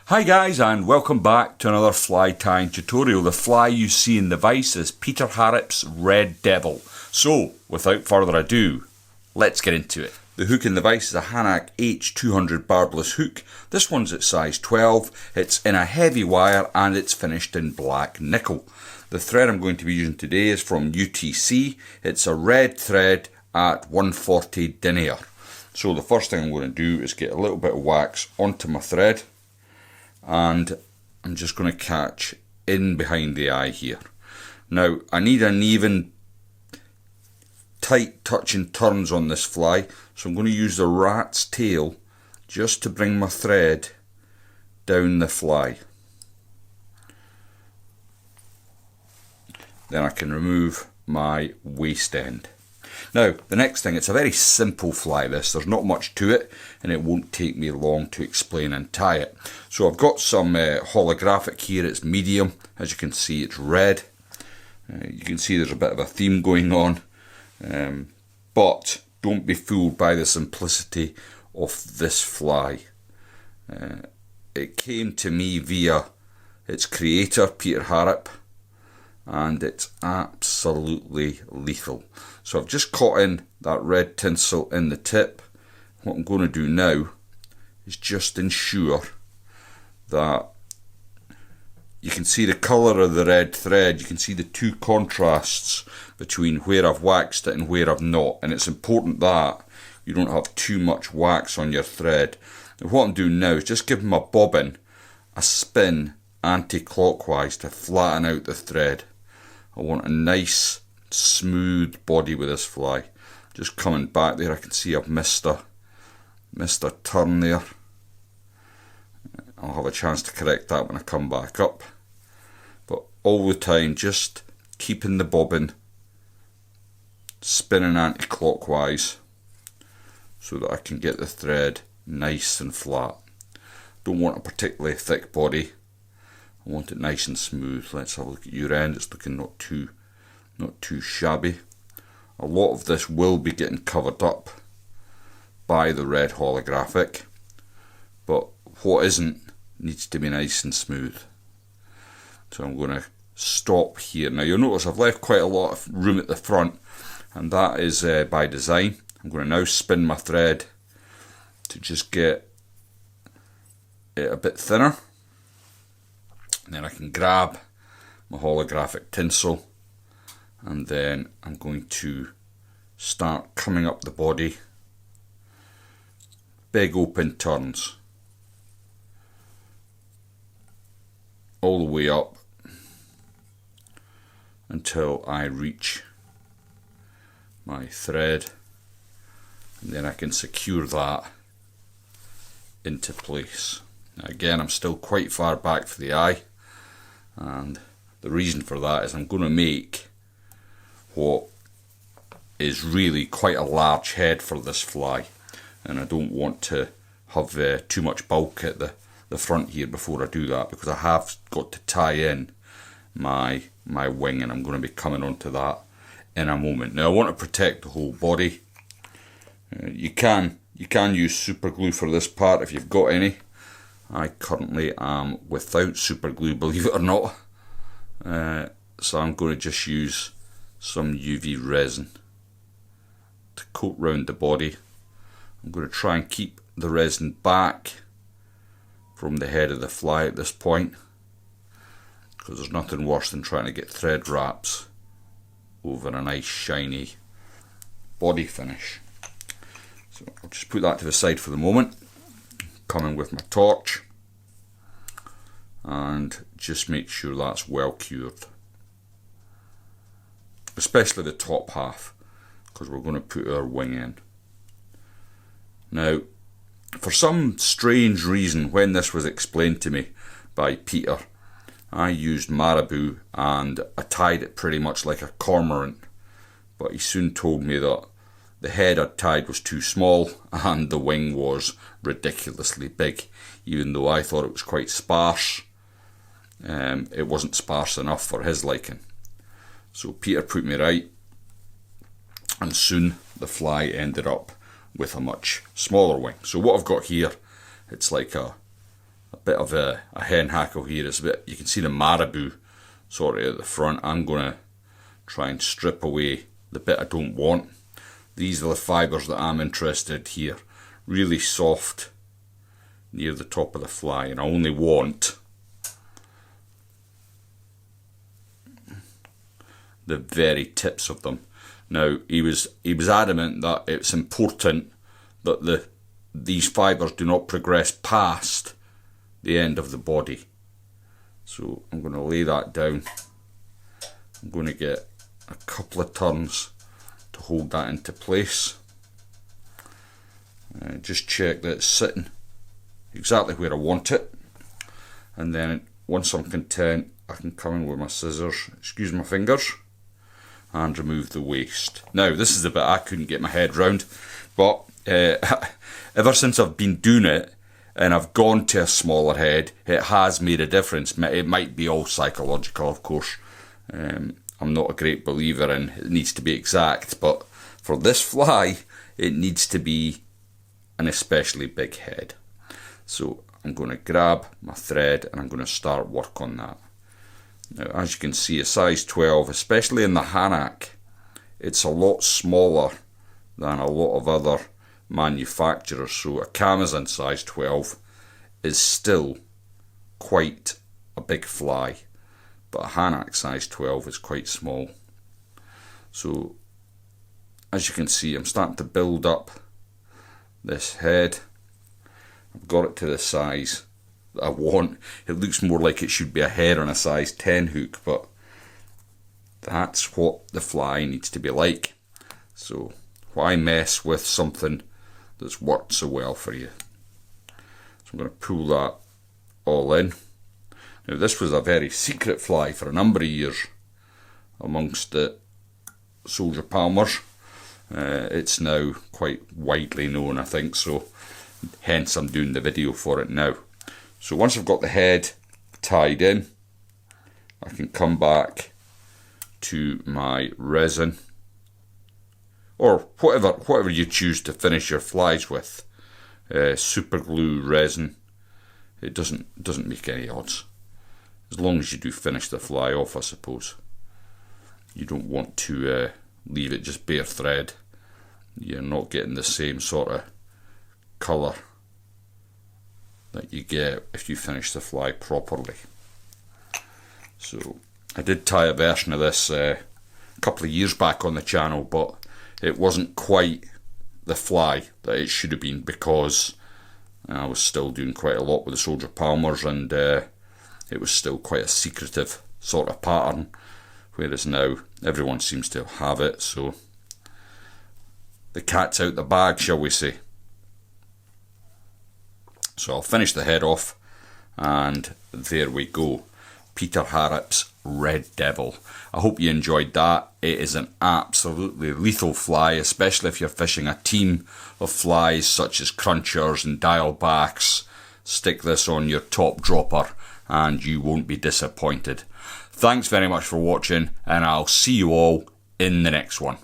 Hi guys, and welcome back to another fly tying tutorial. The fly you see in the vise is Peter Harrop's Red Devil. So, without further ado, let's get into it. The hook in the vise is a Hanak H200 barbless hook. This one's at size 12, it's in a heavy wire and it's finished in black nickel. The thread I'm going to be using today is from UTC. It's a red thread at 140 denier. So the first thing I'm going to do is get a little bit of wax onto my thread. And I'm just going to catch in behind the eye here. Now I need an even tight touch and turns on this fly, so I'm going to use the rat's tail just to bring my thread down the fly. Then I can remove my waste end. Now, the next thing, it's a very simple fly this, there's not much to it and it won't take me long to explain and tie it. So I've got some holographic here, it's medium, as you can see it's red. You can see there's a bit of a theme going on, but don't be fooled by the simplicity of this fly. It came to me via its creator, Peter Harrop, and it's absolutely lethal. So I've just caught in that red tinsel in the tip. What I'm going to do now is just ensure that you can see the colour of the red thread. You can see the two contrasts between where I've waxed it and where I've not, and it's important that you don't have too much wax on your thread. And what I'm doing now is just giving my bobbin a spin anti-clockwise to flatten out the thread. I want a nice smooth body with this fly. Just coming back there, I can see I've missed a turn there. I'll have a chance to correct that when I come back up. But all the time just keeping the bobbin spinning anti-clockwise so that I can get the thread nice and flat. Don't want a particularly thick body. I want it nice and smooth. Let's have a look at your end. It's looking not too shabby. A lot of this will be getting covered up by the red holographic, but what isn't needs to be nice and smooth. So I'm going to stop here. Now you'll notice I've left quite a lot of room at the front, and that is by design. I'm going to now spin my thread to just get it a bit thinner. And then I can grab my holographic tinsel, and then I'm going to start coming up the body. Big open turns all the way up until I reach my thread, and then I can secure that into place. Now again, I'm still quite far back for the eye, and the reason for that is I'm going to make what is really quite a large head for this fly, and I don't want to have too much bulk at the front here before I do that, because I have got to tie in my wing, and I'm going to be coming onto that in a moment. Now I want to protect the whole body. You can use super glue for this part if you've got any. I currently am without super glue, believe it or not, so I'm going to just use some UV resin to coat round the body. I'm going to try and keep the resin back from the head of the fly at this point, because there's nothing worse than trying to get thread wraps over a nice shiny body finish. So I'll just put that to the side for the moment. Coming with my torch and just make sure that's well cured, especially the top half, because we're going to put our wing in. Now, for some strange reason, when this was explained to me by Peter, I used marabou and I tied it pretty much like a cormorant, but he soon told me that the head I'd tied was too small and the wing was ridiculously big. Even though I thought it was quite sparse, it wasn't sparse enough for his liking. So Peter put me right, and soon the fly ended up with a much smaller wing. So what I've got here, it's like a bit of a hen hackle here. It's a bit, you can see the marabou sort of at the front. I'm going to try and strip away the bit I don't want. These are the fibres that I'm interested here. Really soft near the top of the fly, and I only want the very tips of them. Now he was adamant that it's important that these fibres do not progress past the end of the body. So I'm going to lay that down. I'm going to get a couple of turns to hold that into place. Just check that it's sitting exactly where I want it, and then once I'm content, I can come in with my scissors, excuse my fingers, and remove the waste. Now this is the bit I couldn't get my head round, but ever since I've been doing it and I've gone to a smaller head, it has made a difference. It might be all psychological, of course. I'm not a great believer in it needs to be exact, but for this fly it needs to be an especially big head. So I'm going to grab my thread and I'm going to start work on that. Now, as you can see, a size 12, especially in the Hanak, it's a lot smaller than a lot of other manufacturers. So a Camazin size 12 is still quite a big fly, but a Hanak size 12 is quite small. So as you can see, I'm starting to build up this head. I've got it to the size that I want. It looks more like it should be a head on a size 10 hook, but that's what the fly needs to be like. So why mess with something that's worked so well for you? So I'm going to pull that all in. Now this was a very secret fly for a number of years amongst the soldier palmers. It's now quite widely known, I think, so hence I'm doing the video for it now. So once I've got the head tied in, I can come back to my resin, or whatever you choose to finish your flies with. Super glue, resin, it doesn't make any odds, as long as you do finish the fly off, I suppose. You don't want to leave it just bare thread. You're not getting the same sort of colour that you get if you finish the fly properly. So I did tie a version of this a couple of years back on the channel, but it wasn't quite the fly that it should have been, because I was still doing quite a lot with the soldier palmers, and it was still quite a secretive sort of pattern, whereas now everyone seems to have it, so the cat's out the bag, shall we say. So I'll finish the head off, and there we go. Peter Harrop's Red Devil. I hope you enjoyed that. It is an absolutely lethal fly, especially if you're fishing a team of flies such as crunchers and dialbacks. Stick this on your top dropper and you won't be disappointed. Thanks very much for watching, and I'll see you all in the next one.